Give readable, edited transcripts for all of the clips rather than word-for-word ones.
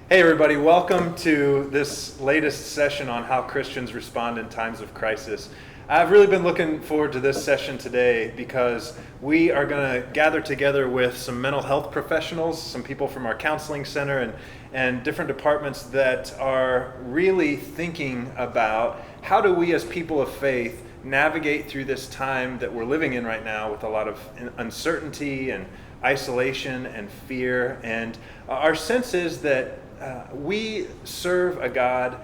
Hey everybody, welcome to this latest session on how Christians respond in times of crisis. I've really been looking forward to this session today because we are going to gather together with some mental health professionals, some people from our counseling center and different departments that are really thinking about how do we as people of faith navigate through this time that we're living in right now with a lot of uncertainty and isolation and fear. And our sense is that we serve a God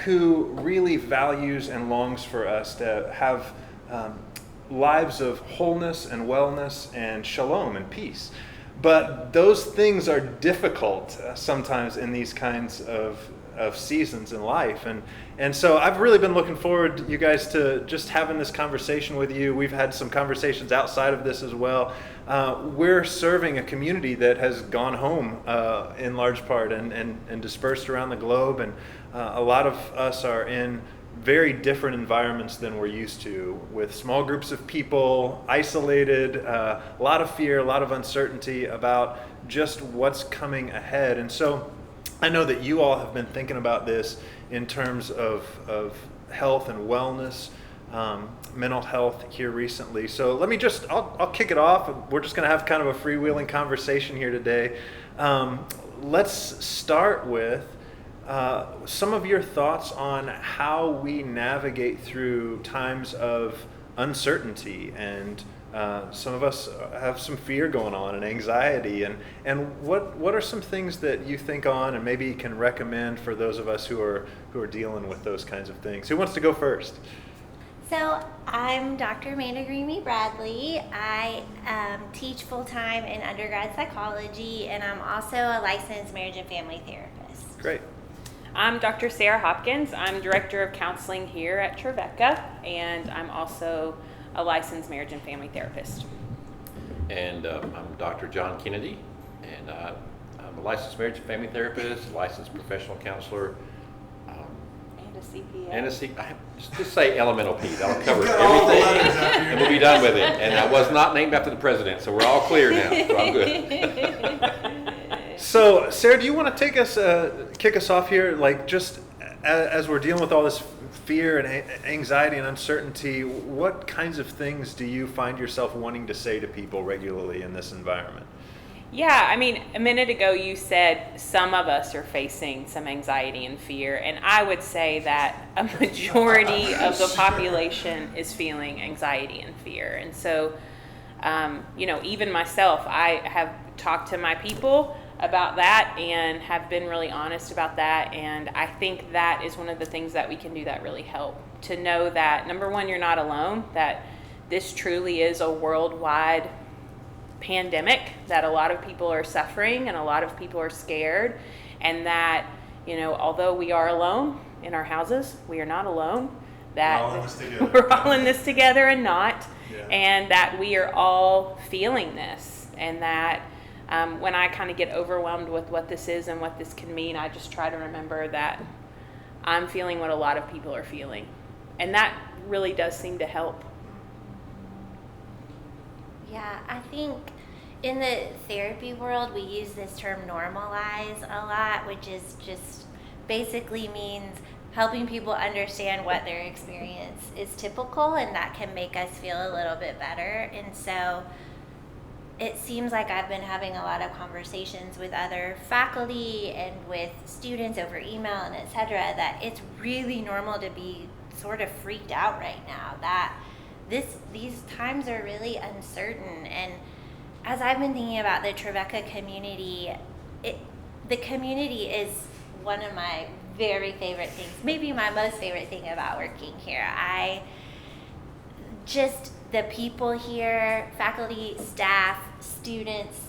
who really values and longs for us to have lives of wholeness and wellness and shalom and peace. But those things are difficult sometimes in these kinds of seasons in life. And so I've really been looking forward, you guys, to just having this conversation with you. We've had some conversations outside of this as well. We're serving a community that has gone home in large part and dispersed around the globe. And a lot of us are in very different environments than we're used to, with small groups of people, isolated, a lot of fear, a lot of uncertainty about just what's coming ahead. And so I know that you all have been thinking about this in terms of health and wellness, mental health here recently. So let me I'll kick it off. We're just going to have kind of a freewheeling conversation here today. Let's start with some of your thoughts on how we navigate through times of uncertainty, and some of us have some fear going on and anxiety, and what are some things that you think on and maybe can recommend for those of us who are dealing with those kinds of things? Who wants to go first? So I'm Dr. Grieme-Bradley. I teach full-time in undergrad psychology, and I'm also a licensed marriage and family therapist. Great. I'm Dr. Sara Hopkins. I'm Director of Counseling here at Trevecca, and I'm also a licensed marriage and family therapist. And I'm Dr. John Kennedy, and I'm a licensed marriage and family therapist, licensed professional counselor, And a CPA. and just say elemental P. That'll cover everything, and we'll be done with it. And I was not named after the president, so we're all clear now. So I'm good. So, Sarah, do you want to kick us off here? Like, just as we're dealing with all this fear and anxiety and uncertainty, what kinds of things do you find yourself wanting to say to people regularly in this environment? Yeah, I mean, a minute ago you said some of us are facing some anxiety and fear, and I would say that a majority of the population is feeling anxiety and fear. And so, even myself, I have talked to my people about that and have been really honest about that, and I think that is one of the things that we can do that really help, to know that, number one, you're not alone, that this truly is a worldwide pandemic, that a lot of people are suffering and a lot of people are scared, and that, although we are alone in our houses, we are not alone, that we're all in this together and not, and that we are all feeling this, and that when I kind of get overwhelmed with what this is and what this can mean, I just try to remember that I'm feeling what a lot of people are feeling. And that really does seem to help. Yeah, I think in the therapy world, we use this term normalize a lot, which is just basically means helping people understand what their experience is typical, and that can make us feel a little bit better. And so it seems like I've been having a lot of conversations with other faculty and with students over email and et cetera, that it's really normal to be sort of freaked out right now, that these times are really uncertain. And as I've been thinking about the Trevecca community, the community is one of my very favorite things, maybe my most favorite thing about working here. The people here, faculty, staff, students,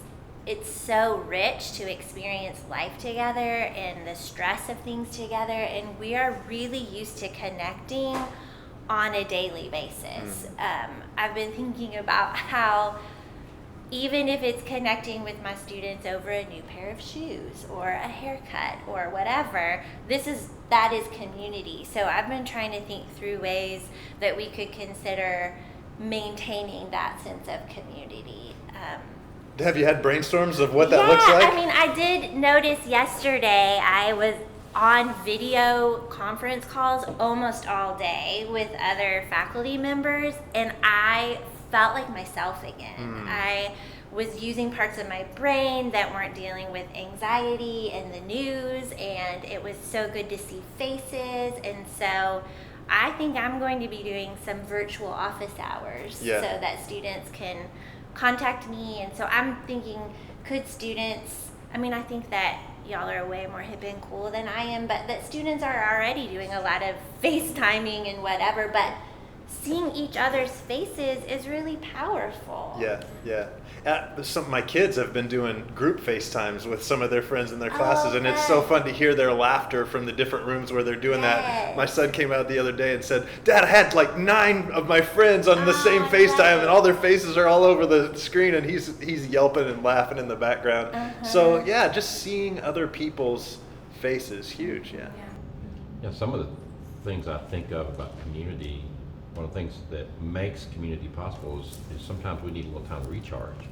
it's so rich to experience life together and the stress of things together, and we are really used to connecting on a daily basis. I've been thinking about how even if it's connecting with my students over a new pair of shoes or a haircut or whatever, that is community. So I've been trying to think through ways that we could consider maintaining that sense of community. Have you had brainstorms of what that looks like? I mean, I did notice yesterday I was on video conference calls almost all day with other faculty members, and I felt like myself again. I was using parts of my brain that weren't dealing with anxiety and the news, and it was so good to see faces. And so I think I'm going to be doing some virtual office hours so that students can contact me. And so I'm thinking, could students, I mean, I think that y'all are way more hip and cool than I am, but that students are already doing a lot of FaceTiming and whatever, but seeing each other's faces is really powerful. Yeah. My kids have been doing group FaceTimes with some of their friends in their classes, and it's so fun to hear their laughter from the different rooms where they're doing that. My son came out the other day and said, Dad, I had like 9 of my friends on the same FaceTime, and all their faces are all over the screen, and he's yelping and laughing in the background. So yeah, just seeing other people's faces, huge. Yeah, some of the things I think of about community, one of the things that makes community possible is sometimes we need a little time to recharge.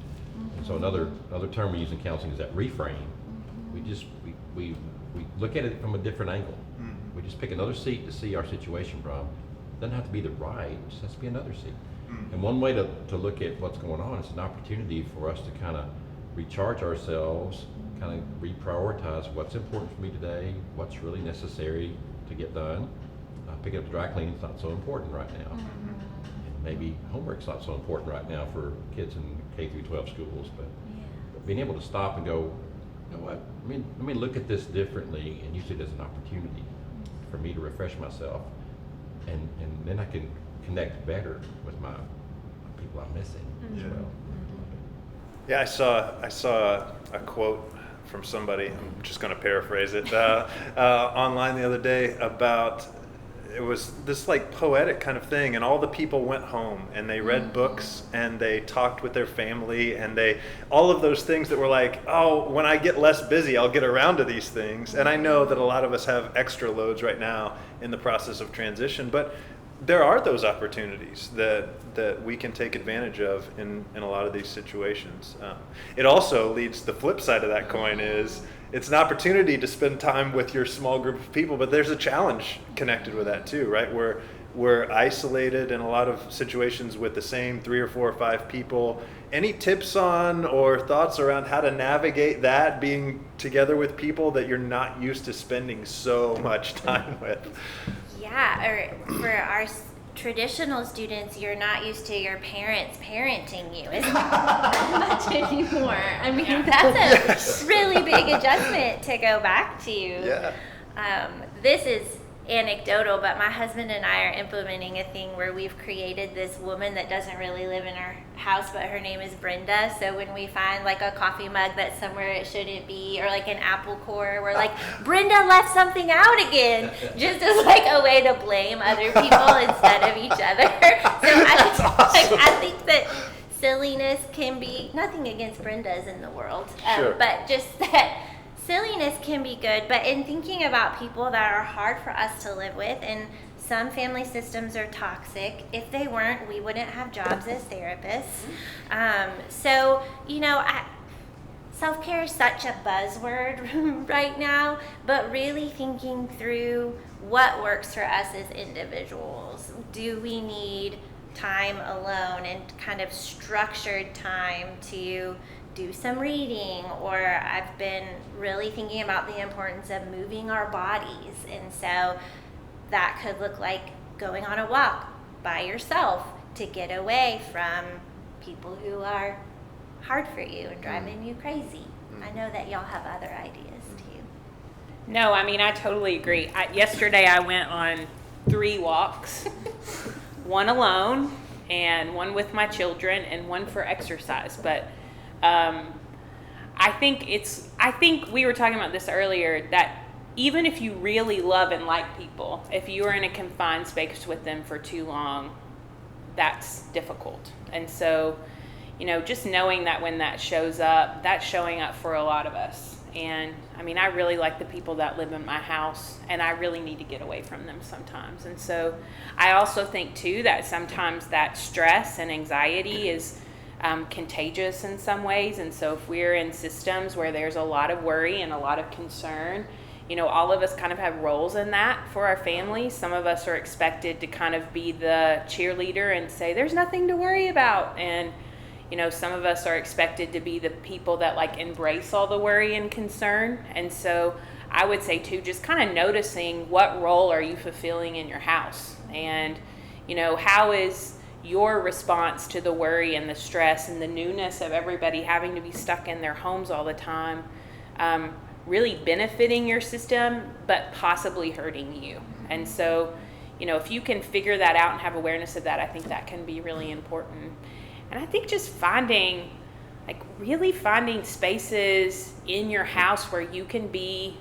And so another term we use in counseling is that reframe. We look at it from a different angle. We just pick another seat to see our situation from. It doesn't have to be the right, it just has to be another seat. And one way to look at what's going on is an opportunity for us to kind of recharge ourselves, kind of reprioritize what's important for me today, what's really necessary to get done. Picking up the dry cleaning is not so important right now. And maybe homework's not so important right now for kids in K through 12 schools, but being able to stop and go, you know what, let me look at this differently and use it as an opportunity for me to refresh myself, and then I can connect better with my people I'm missing as well. Yeah, I saw a quote from somebody, I'm just going to paraphrase it, online the other day about, it was this like poetic kind of thing, and all the people went home and they read books and they talked with their family, and all of those things that were like, oh, when I get less busy, I'll get around to these things. And I know that a lot of us have extra loads right now in the process of transition, but there are those opportunities that we can take advantage of in a lot of these situations. It also leads, the flip side of that coin is, it's an opportunity to spend time with your small group of people, but there's a challenge connected with that too, right? We're isolated in a lot of situations with the same 3 or 4 or 5 people. Any tips on or thoughts around how to navigate that, being together with people that you're not used to spending so much time with? Yeah, or for our traditional students, you're not used to your parents parenting you as much anymore. I mean, that's a really big adjustment to go back to. Yeah. This is anecdotal, but my husband and I are implementing a thing where we've created this woman that doesn't really live in our house, but her name is Brenda. So when we find like a coffee mug that's somewhere it shouldn't be, or like an apple core, we're like, Brenda left something out again, just as like a way to blame other people instead of each other. So I think that silliness can be, nothing against Brendas in the world, but just that silliness can be good. But in thinking about people that are hard for us to live with, and some family systems are toxic. If they weren't, we wouldn't have jobs as therapists. So, self-care is such a buzzword right now, but really thinking through what works for us as individuals. Do we need time alone and kind of structured time to do some reading? Or I've been really thinking about the importance of moving our bodies, and so that could look like going on a walk by yourself to get away from people who are hard for you and driving you crazy. I know that y'all have other ideas too. No, I mean, I totally agree. Yesterday I went on 3 walks, one alone and one with my children and one for exercise. But I think we were talking about this earlier, that even if you really love and like people, if you are in a confined space with them for too long, that's difficult. And so, just knowing that when that shows up, that's showing up for a lot of us. And I mean, I really like the people that live in my house, and I really need to get away from them sometimes. And so I also think too that sometimes that stress and anxiety is contagious in some ways. And so if we're in systems where there's a lot of worry and a lot of concern, all of us kind of have roles in that for our families. Some of us are expected to kind of be the cheerleader and say, there's nothing to worry about. And, some of us are expected to be the people that like embrace all the worry and concern. And so I would say too, just kind of noticing what role are you fulfilling in your house? And, how is your response to the worry and the stress and the newness of everybody having to be stuck in their homes all the time, really benefiting your system, but possibly hurting you? And so, if you can figure that out and have awareness of that, I think that can be really important. And I think just really finding spaces in your house where you can be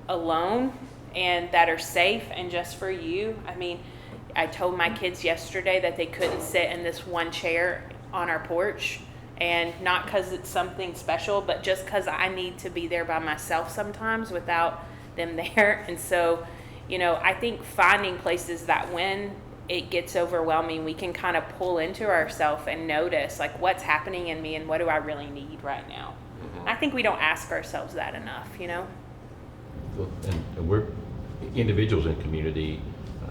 alone and that are safe and just for you. I mean, I told my kids yesterday that they couldn't sit in this one chair on our porch, and not because it's something special, but just because I need to be there by myself sometimes without them there. And so, I think finding places that when it gets overwhelming, we can kind of pull into ourselves and notice like what's happening in me and what do I really need right now. Mm-hmm. I think we don't ask ourselves that enough, Well, and we're individuals in community.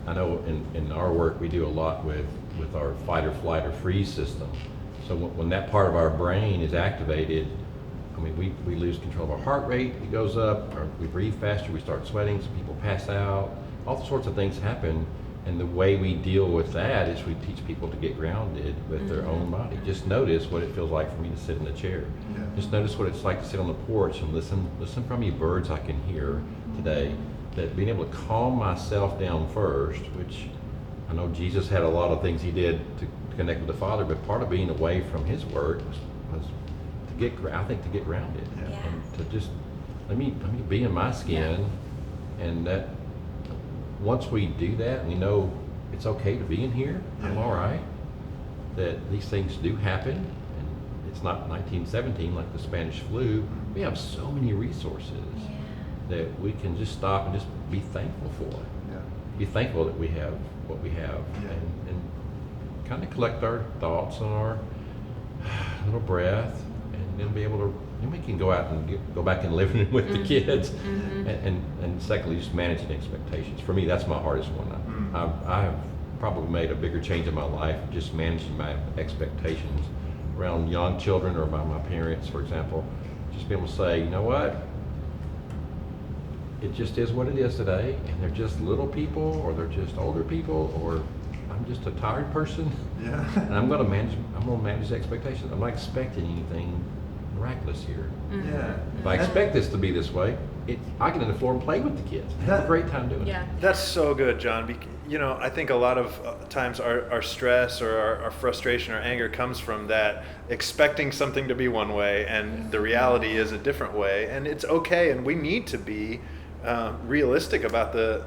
I know in our work we do a lot with our fight or flight or freeze system. So when that part of our brain is activated, I mean, we lose control of our heart rate, it goes up, or we breathe faster, we start sweating, some people pass out, all sorts of things happen. And the way we deal with that is we teach people to get grounded with their own body. Just notice what it feels like for me to sit in a chair. Yeah. Just notice what it's like to sit on the porch and listen from you birds I can hear today. That being able to calm myself down first, which I know Jesus had a lot of things he did to connect with the Father, but part of being away from his work was to get grounded. Yeah. And to just let me be in my skin. And that once we do that, we know it's okay to be in here. I'm all right. That these things do happen, and it's not 1917 like the Spanish flu. We have so many resources that we can just stop and just be thankful for. Yeah. Be thankful that we have what we have, and kind of collect our thoughts on our little breath, and then be able to. And we can go out and go back and live with the kids, and secondly, just managing expectations. For me, that's my hardest one. I have probably made a bigger change in my life just managing my expectations around young children or my parents, for example. Just be able to say, you know what, it just is what it is today, and they're just little people, or they're just older people, or I'm just a tired person. Yeah. And I'm gonna manage expectations. I'm not expecting anything miraculous here. Yeah. If I expect this to be this way, I get on the floor and play with the kids. Have a great time doing it. That's so good, John. I think a lot of times our stress or our frustration or anger comes from that expecting something to be one way and the reality is a different way. And it's okay, and we need to be realistic about the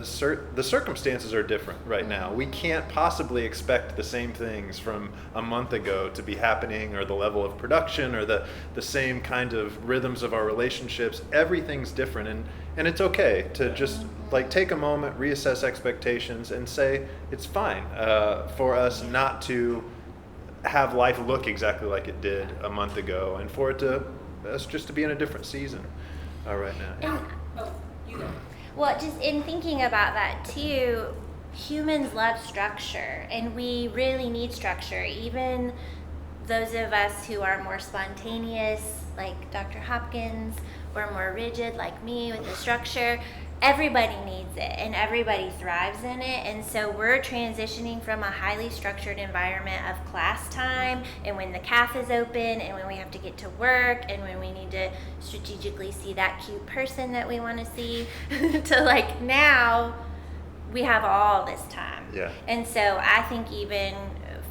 circumstances are different right now. We can't possibly expect the same things from a month ago to be happening, or the level of production, or the same kind of rhythms of our relationships. Everything's different, and it's okay to just take a moment, reassess expectations, and say it's fine for us not to have life look exactly like it did a month ago, and for us just to be in a different season right now. Well, just in thinking about that too, humans love structure, and we really need structure. Even those of us who are more spontaneous, like Dr. Hopkins, or more rigid, like me, with the structure, everybody needs it, and everybody thrives in it. And so we're transitioning from a highly structured environment of class time, and when the CAF is open, and when we have to get to work, and when we need to strategically see that cute person that we want to see, to now we have all this time. Yeah. And so I think even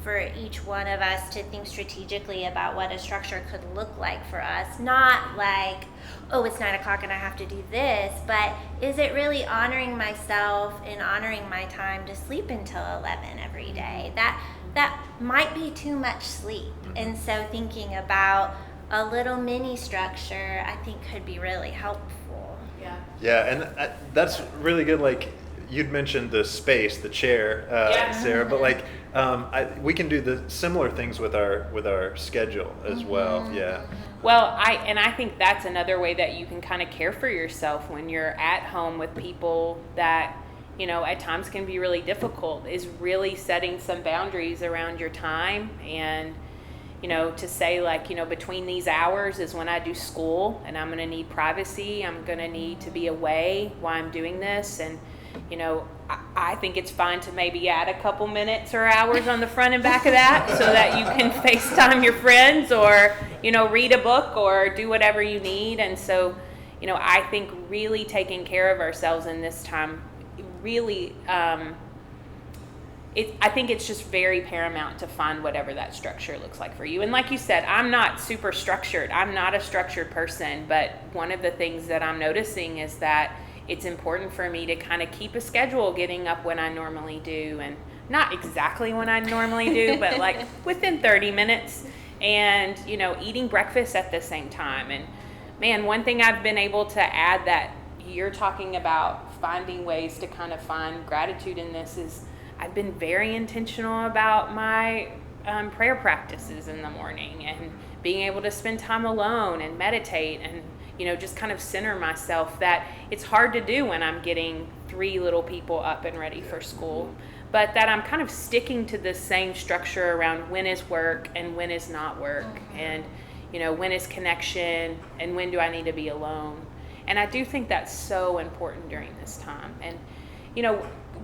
for each one of us to think strategically about what a structure could look like for us, not like, oh, it's 9 o'clock and I have to do this, but is it really honoring myself and honoring my time to sleep until 11 every day? That might be too much sleep. And so thinking about a little mini structure, I think, could be really helpful. Yeah, and that's really good. you'd mentioned the space, the chair, Sarah, but like we can do the similar things with our schedule as well. Yeah. Well, I think that's another way that you can kind of care for yourself when you're at home with people that, at times can be really difficult, is really setting some boundaries around your time. And, to say like, between these hours is when I do school and I'm going to need privacy. I'm going to need to be away while I'm doing this. And, I think it's fine to maybe add a couple minutes or hours on the front and back of that so that you can FaceTime your friends or, read a book or do whatever you need. And so, I think really taking care of ourselves in this time really, I think it's just very paramount to find whatever that structure looks like for you. And like you said, I'm not super structured. I'm not a structured person, but one of the things that I'm noticing is that it's important for me to kind of keep a schedule, getting up when I normally do, and not exactly when I normally do, but like within 30 minutes, and, eating breakfast at the same time. And man, one thing I've been able to add that you're talking about finding ways to kind of find gratitude in this is I've been very intentional about my prayer practices in the morning and being able to spend time alone and meditate and, just kind of center myself. That it's hard to do when I'm getting 3 little people up and ready for school, but that I'm kind of sticking to the same structure around when is work and when is not work, and, when is connection and when do I need to be alone. And I do think that's so important during this time. And,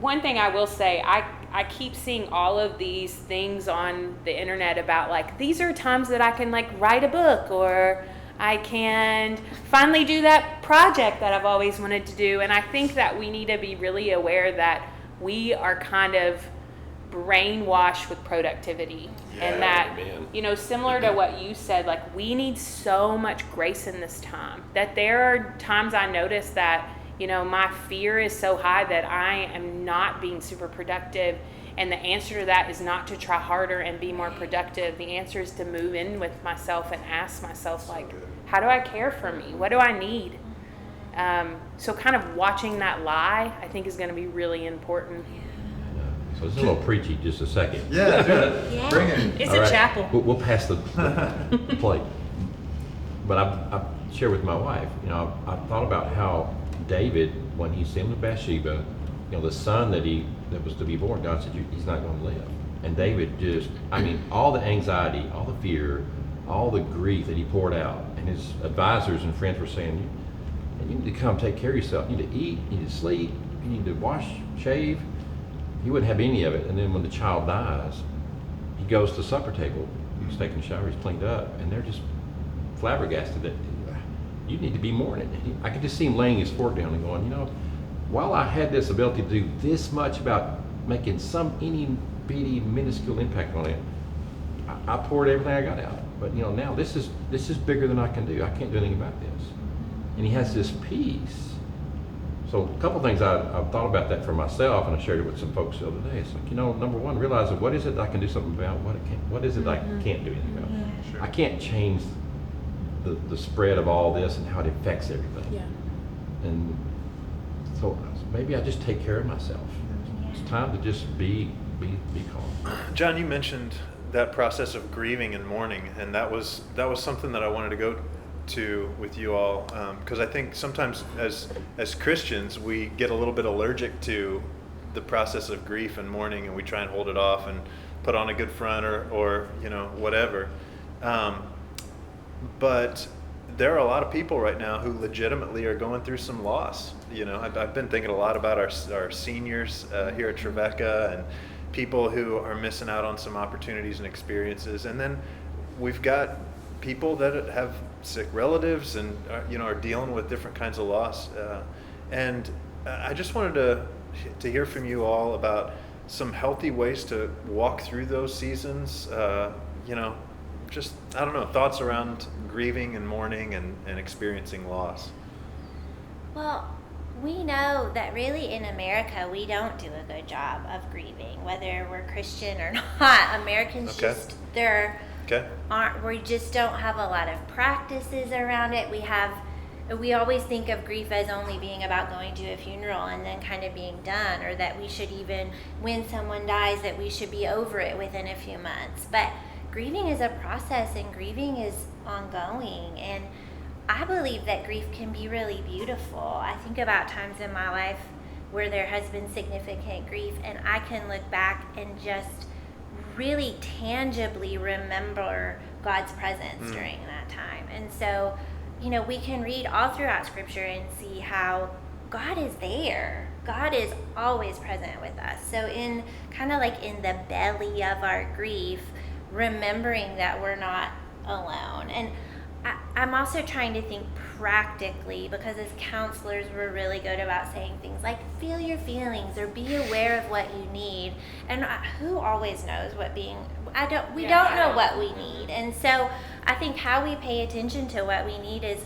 one thing I will say, I keep seeing all of these things on the internet about like, these are times that I can like write a book, or I can finally do that project that I've always wanted to do. And I think that we need to be really aware that we are kind of brainwashed with productivity. And that, similar to what you said, like we need so much grace in this time, that there are times I notice that, my fear is so high that I am not being super productive. And the answer to that is not to try harder and be more productive. The answer is to move in with myself and ask myself, like, how do I care for me? What do I need? So kind of watching that lie, I think, is going to be really important. So it's a little preachy, just a second. Yeah, bring it. It's All a right. chapel. We'll pass the plate. But I share with my wife, I thought about how David, when he sinned with Bathsheba, the son that was to be born, God said, he's not going to live. And David just, all the anxiety, all the fear, all the grief that he poured out, and his advisors and friends were saying, you need to come take care of yourself. You need to eat, you need to sleep, you need to wash, shave. He wouldn't have any of it. And then when the child dies, he goes to the supper table, he's taking a shower, he's cleaned up, and they're just flabbergasted that you need to be mourning. I could just see him laying his fork down and going, while I had this ability to do this much about making some itty bitty minuscule impact on it, I poured everything I got out. But now this is bigger than I can do. I can't do anything about this. And he has this peace. So a couple things I've thought about that for myself, and I shared it with some folks the other day. It's like, number one, realize what is it I can do something about, what is it I can't do anything about. Yeah, sure. I can't change the spread of all this and how it affects everything. Yeah. And so maybe I just take care of myself. It's time to just be calm. John, you mentioned that process of grieving and mourning, and that was something that I wanted to go to with you all, because I think sometimes as Christians we get a little bit allergic to the process of grief and mourning, and we try and hold it off and put on a good front or whatever. But there are a lot of people right now who legitimately are going through some loss. I've been thinking a lot about our seniors here at Trevecca, and people who are missing out on some opportunities and experiences. And then we've got people that have sick relatives and are dealing with different kinds of loss. And I just wanted to hear from you all about some healthy ways to walk through those seasons. Just, I don't know, thoughts around grieving and mourning and experiencing loss. Well, we know that really in America we don't do a good job of grieving, whether we're Christian or not. Americans we just don't have a lot of practices around it. We have we always think of grief as only being about going to a funeral and then kind of being done, or that we should even, when someone dies, that we should be over it within a few months. But grieving is a process, and grieving is ongoing. And I believe that grief can be really beautiful. I think about times in my life where there has been significant grief, and I can look back and just really tangibly remember God's presence during that time. And so, we can read all throughout Scripture and see how God is there. God is always present with us. So in kind of like in the belly of our grief, remembering that we're not alone. And I'm also trying to think practically, because as counselors, we're really good about saying things like feel your feelings or be aware of what you need. And who always knows what we don't know what we need. And so I think how we pay attention to what we need is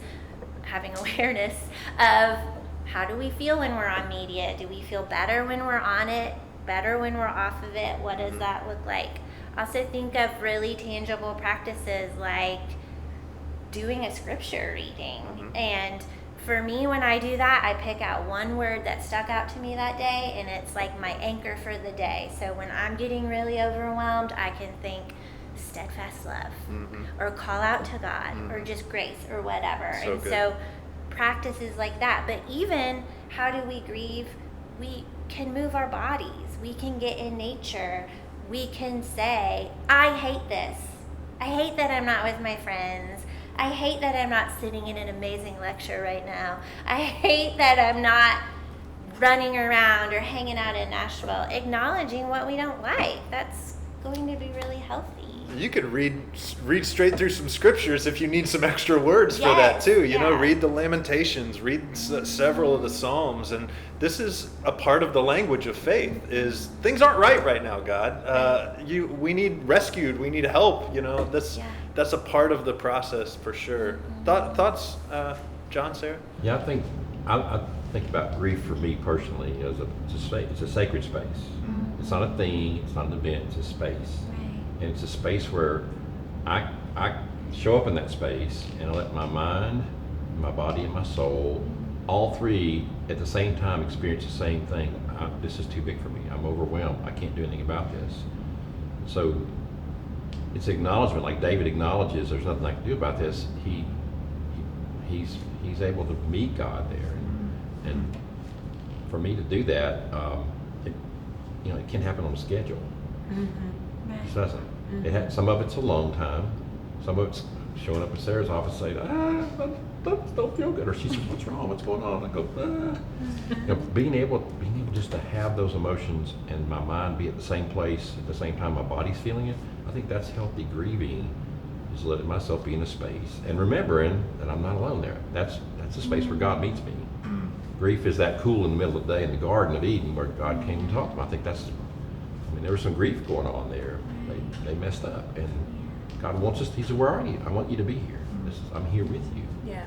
having awareness of how do we feel when we're on media? Do we feel better when we're on it? Better when we're off of it? What does that look like? Also think of really tangible practices like doing a scripture reading. And for me, when I do that, I pick out one word that stuck out to me that day, and it's like my anchor for the day. So when I'm getting really overwhelmed, I can think steadfast love, or call out to God, or just grace, or whatever. So practices like that. But even how do we grieve? We can move our bodies. We can get in nature. We can say, I hate this. I hate that I'm not with my friends. I hate that I'm not sitting in an amazing lecture right now. I hate that I'm not running around or hanging out in Nashville. Acknowledging what we don't like. That's going to be really healthy. You could read straight through some scriptures if you need some extra words for that too. Read the Lamentations, read several of the Psalms, and this is a part of the language of faith. Is things aren't right now, God. We need rescued. We need help. That's a part of the process for sure. Thoughts, John, Sarah? Yeah, I think about grief for me personally as it's a sacred space. It's not a thing. It's not an event. It's a space. And it's a space where I show up in that space and I let my mind, my body, and my soul, all three at the same time experience the same thing. This is too big for me. I'm overwhelmed. I can't do anything about this. So it's acknowledgement, like David acknowledges there's nothing I can do about this. He's able to meet God there. And for me to do that, it can happen on a schedule. It doesn't. Some of it's alone time. Some of it's showing up at Sarah's office saying, I don't feel good. Or she says, what's wrong? What's going on? I go, being able just to have those emotions and my mind be at the same place at the same time my body's feeling it, I think that's healthy grieving, is letting myself be in a space and remembering that I'm not alone there. That's the space where God meets me. Grief is that cool in the middle of the day in the Garden of Eden where God came and talked to me. I think there was some grief going on there. They messed up, and God wants us. He said, "Where are you? I want you to be here. I'm here with you." Yeah.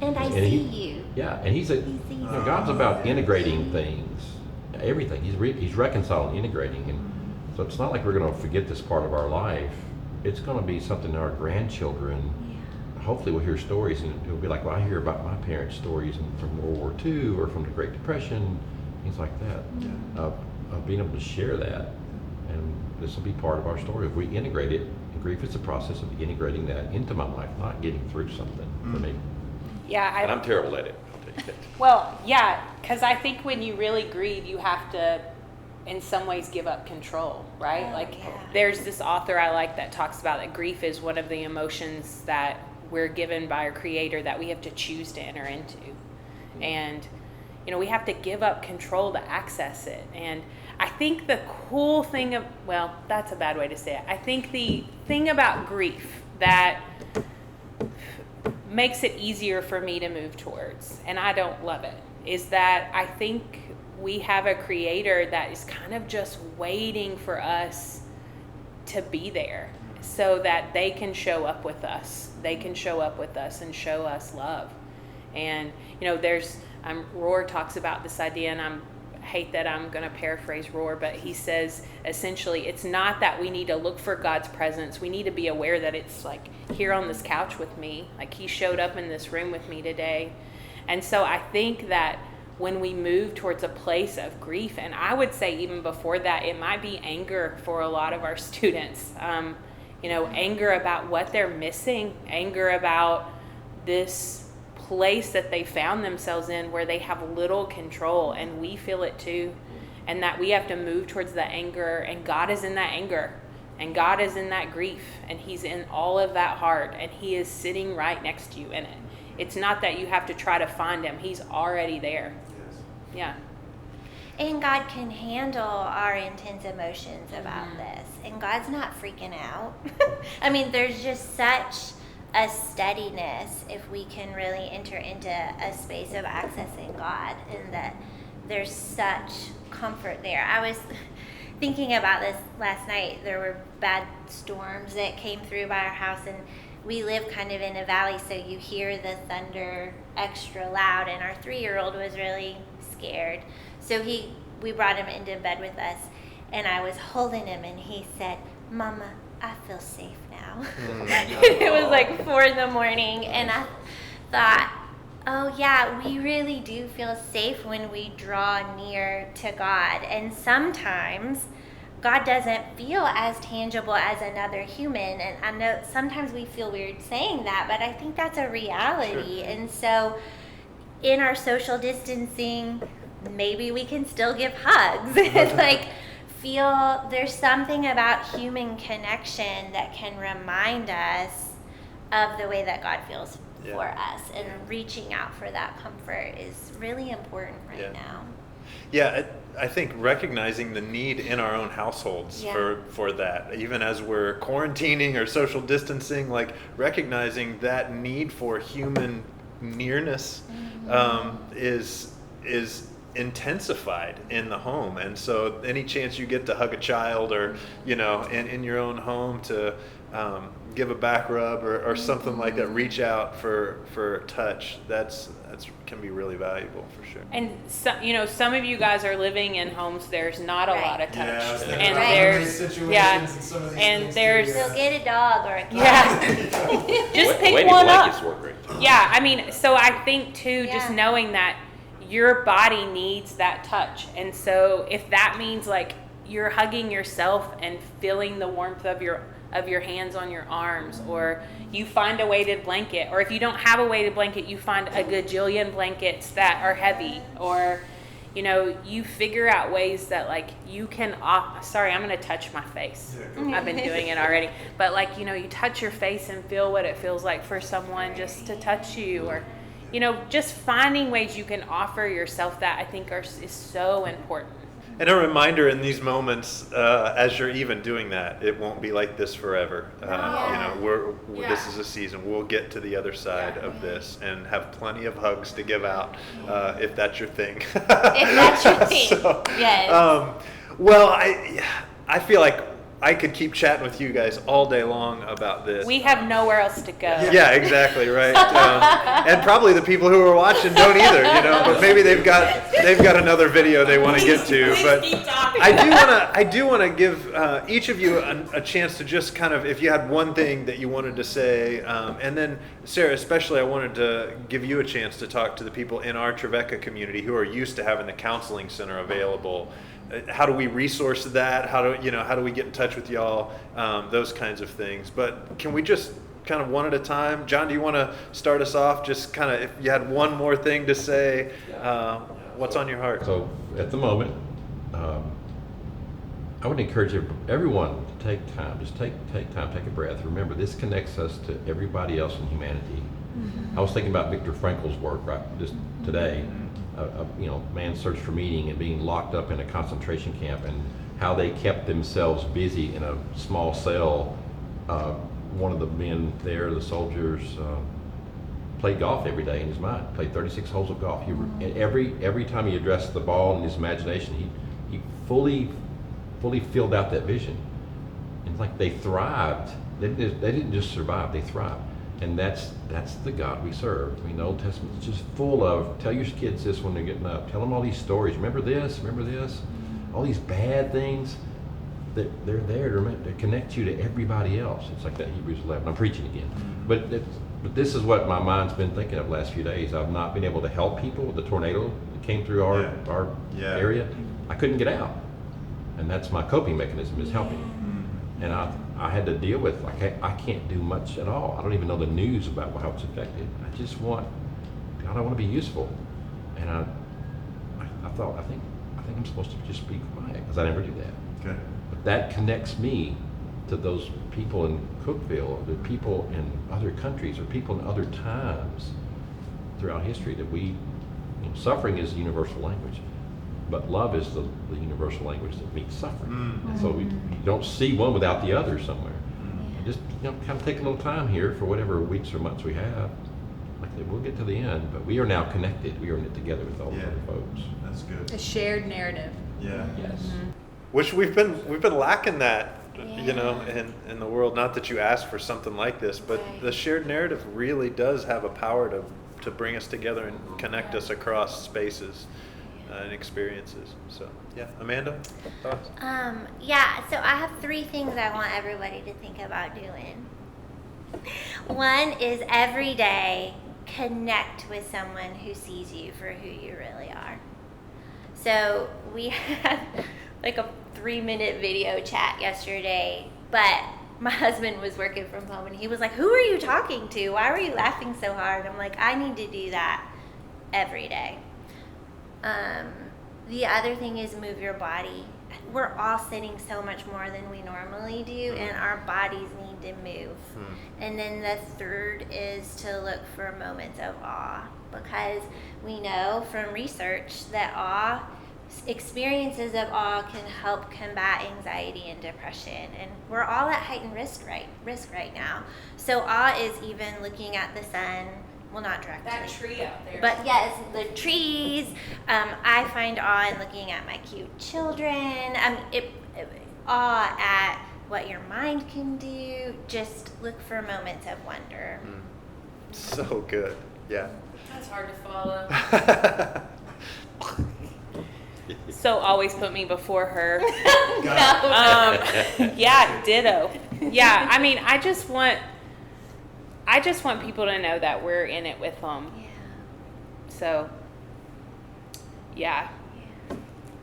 And I see you. Yeah, and God's about integrating things, everything. He's reconciling, integrating, and so it's not like we're going to forget this part of our life. It's going to be something our grandchildren. Hopefully, will hear stories, and it'll be like, well, I hear about my parents' stories from World War II or from the Great Depression, things like that. Of being able to share that. And this will be part of our story. If we integrate it, and grief is a process of integrating that into my life, not getting through something for me. Yeah, and I'm terrible at it. Well, yeah, because I think when you really grieve, you have to, in some ways, give up control, right? There's this author I like that talks about that grief is one of the emotions that we're given by our Creator that we have to choose to enter into. And, we have to give up control to access it. And I think the cool thing that's a bad way to say it. I think the thing about grief that makes it easier for me to move towards, and I don't love it, is that I think we have a Creator that is kind of just waiting for us to be there so that they can show up with us. They can show up with us and show us love. And, Roar talks about this idea, and hate that I'm going to paraphrase Rohr, but he says essentially it's not that we need to look for God's presence. We need to be aware that it's like here on this couch with me, like he showed up in this room with me today. And so I think that when we move towards a place of grief, and I would say even before that, it might be anger for a lot of our students. Anger about what they're missing, anger about this place that they found themselves in where they have little control, and we feel it too, and that we have to move towards the anger, and God is in that anger, and God is in that grief, and he's in all of that heart, and he is sitting right next to you in it. It's not that you have to try to find him. He's already there. Yeah. And God can handle our intense emotions about this. And God's not freaking out. I mean, there's just such a steadiness if we can really enter into a space of accessing God, and that there's such comfort there. I was thinking about this last night. There were bad storms that came through by our house, and we live kind of in a valley, so you hear the thunder extra loud, and our 3-year-old was really scared. So we brought him into bed with us, and I was holding him, and he said, "Mama, I feel safe now." It was like 4 a.m, and I thought, oh yeah, we really do feel safe when we draw near to God. And sometimes God doesn't feel as tangible as another human. And I know sometimes we feel weird saying that, but I think that's a reality. Sure. And so in our social distancing, maybe we can still give hugs. Like, feel there's something about human connection that can remind us of the way that God feels for us. And reaching out for that comfort is really important right now. Yeah, I think recognizing the need in our own households for that, even as we're quarantining or social distancing, like recognizing that need for human nearness is intensified in the home. And so any chance you get to hug a child, or in your own home to give a back rub or something like that, reach out for touch, that's can be really valuable for sure. And some of you guys are living in homes there's not a lot of touch, and there's so get a dog or a cat. Just pick one up. I mean, so I think too, just knowing that your body needs that touch. And so if that means like you're hugging yourself and feeling the warmth of your hands on your arms, or you find a weighted blanket, or if you don't have a weighted blanket, you find a gajillion blankets that are heavy, or you figure out ways that like you can sorry, I'm going to touch my face. I've been doing it already. But like, you touch your face and feel what it feels like for someone just to touch you, or just finding ways you can offer yourself that, I think is so important. And a reminder in these moments, as you're even doing that, it won't be like this forever. This is a season. We'll get to the other side of this and have plenty of hugs to give out, if that's your thing. If that's your thing, yes. Well, I feel like I could keep chatting with you guys all day long about this. We have nowhere else to go. Yeah, exactly, right. And probably the people who are watching don't either, but maybe they've got another video they want to get to. But I do want to give each of you a chance to just kind of, if you had one thing that you wanted to say, and then Sarah, especially, I wanted to give you a chance to talk to the people in our Trevecca community who are used to having the counseling center available. How do we resource that? How do we get in touch with y'all? Those kinds of things. But can we just kind of one at a time? John, do you want to start us off? Just kind of, if you had one more thing to say, what's on your heart? So at the moment, I would encourage everyone to take time. Just take time, take a breath. Remember, this connects us to everybody else in humanity. I was thinking about Viktor Frankl's work just today. Man's search for meaning and being locked up in a concentration camp, and how they kept themselves busy in a small cell. One of the men there, the soldiers, played golf every day in his mind. Played 36 holes of golf. And every time he addressed the ball in his imagination, he fully filled out that vision. And it's like they thrived. They didn't just survive; they thrived. And that's the God we serve. I mean, the Old Testament is just full of, tell your kids this when they're getting up. Tell them all these stories. Remember this, all these bad things. They're there to connect you to everybody else. It's like that Hebrews 11. I'm preaching again. But this is what my mind's been thinking of the last few days. I've not been able to help people. The tornado that came through our area, I couldn't get out. And that's my coping mechanism, is helping. And I had to deal with, like, I can't do much at all. I don't even know the news about how it's affected. I just want, God, I want to be useful. And I think I'm supposed to just be quiet, because I never do that. Okay. But that connects me to those people in Cookeville, or the people in other countries, or people in other times throughout history that suffering is the universal language. But love is the universal language that meets suffering. And so you don't see one without the other somewhere. Just kind of take a little time here for whatever weeks or months we have. Like, we'll get to the end, but we are now connected. We are knit together with all the other folks. That's good. A shared narrative. Yeah. Yes. Which we've been lacking that, in the world. Not that you asked for something like this, but the shared narrative really does have a power to bring us together and connect us across spaces and experiences. So yeah, Amanda, thoughts? So I have 3 things I want everybody to think about doing. One is every day connect with someone who sees you for who you really are. So we had like a 3-minute video chat yesterday, but my husband was working from home and he was like, "Who are you talking to? Why were you laughing so hard?" I'm like, I need to do that every day. The other thing is move your body. We're all sitting so much more than we normally do, and our bodies need to move. And then the third is to look for moments of awe, because we know from research that experiences of awe can help combat anxiety and depression, and we're all at heightened risk right now. So awe is even looking at the sun. Well, not directly. That tree out there. But yes, the trees. I find awe in looking at my cute children. Awe at what your mind can do. Just look for moments of wonder. So good. Yeah. That's hard to follow. So always put me before her. Yeah, ditto. Yeah, I mean, I just want people to know that we're in it with them. Yeah. So, yeah.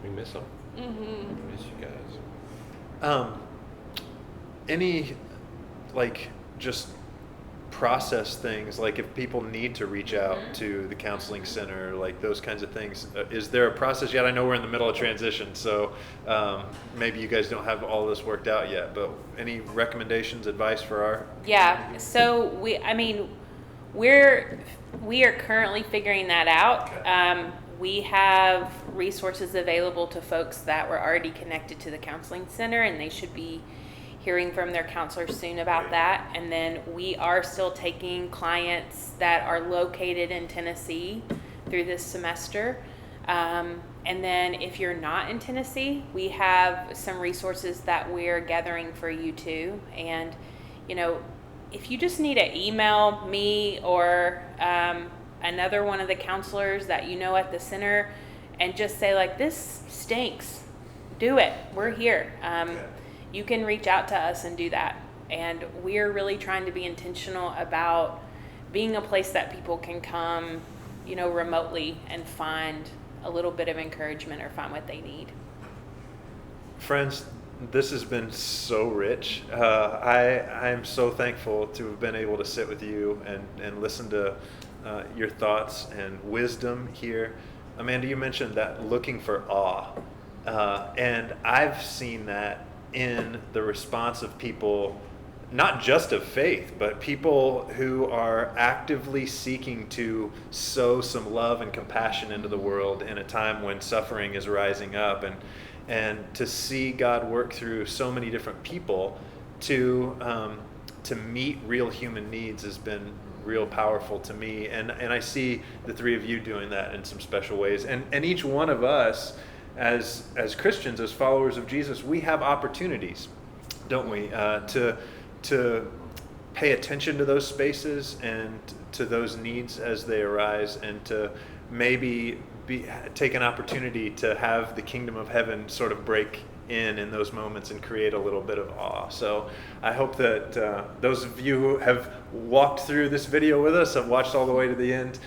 We miss them. Mm-hmm. We miss you guys. Any, just process things, like if people need to reach out to the counseling center, like those kinds of things, is there a process yet? I know we're in the middle of transition, so maybe you guys don't have all this worked out yet, but any recommendations, advice for our... Yeah, so we are currently figuring that out. Okay. We have resources available to folks that were already connected to the counseling center, and they should be hearing from their counselor soon about that. And then we are still taking clients that are located in Tennessee through this semester. And then if you're not in Tennessee, we have some resources that we're gathering for you too. And, if you just need to email me or another one of the counselors that at the center and just say, like, this stinks, do it, we're here. You can reach out to us and do that. And we're really trying to be intentional about being a place that people can come, remotely and find a little bit of encouragement or find what they need. Friends, this has been so rich. I'm so thankful to have been able to sit with you and listen to your thoughts and wisdom here. Amanda, you mentioned that looking for awe. And I've seen that in the response of people, not just of faith, but people who are actively seeking to sow some love and compassion into the world in a time when suffering is rising up, and to see God work through so many different people to meet real human needs has been real powerful to me, and I see the 3 of you doing that in some special ways, and each one of us as Christians, as followers of Jesus, we have opportunities, don't we, to pay attention to those spaces and to those needs as they arise, and to maybe take an opportunity to have the kingdom of heaven sort of break in those moments and create a little bit of awe. So I hope that those of you who have walked through this video with us, have watched all the way to the end,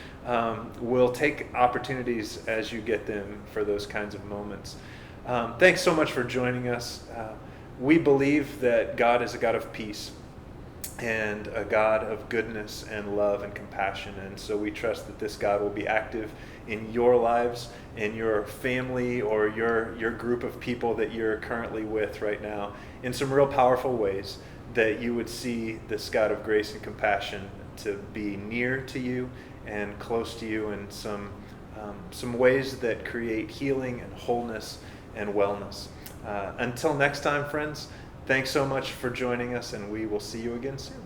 will take opportunities as you get them for those kinds of moments. Thanks so much for joining us. We believe that God is a God of peace and a God of goodness and love and compassion. And so we trust that this God will be active in your lives, in your family, or your group of people that you're currently with right now, in some real powerful ways, that you would see this God of grace and compassion to be near to you and close to you in some ways that create healing and wholeness and wellness. Until next time, friends, thanks so much for joining us, and we will see you again soon.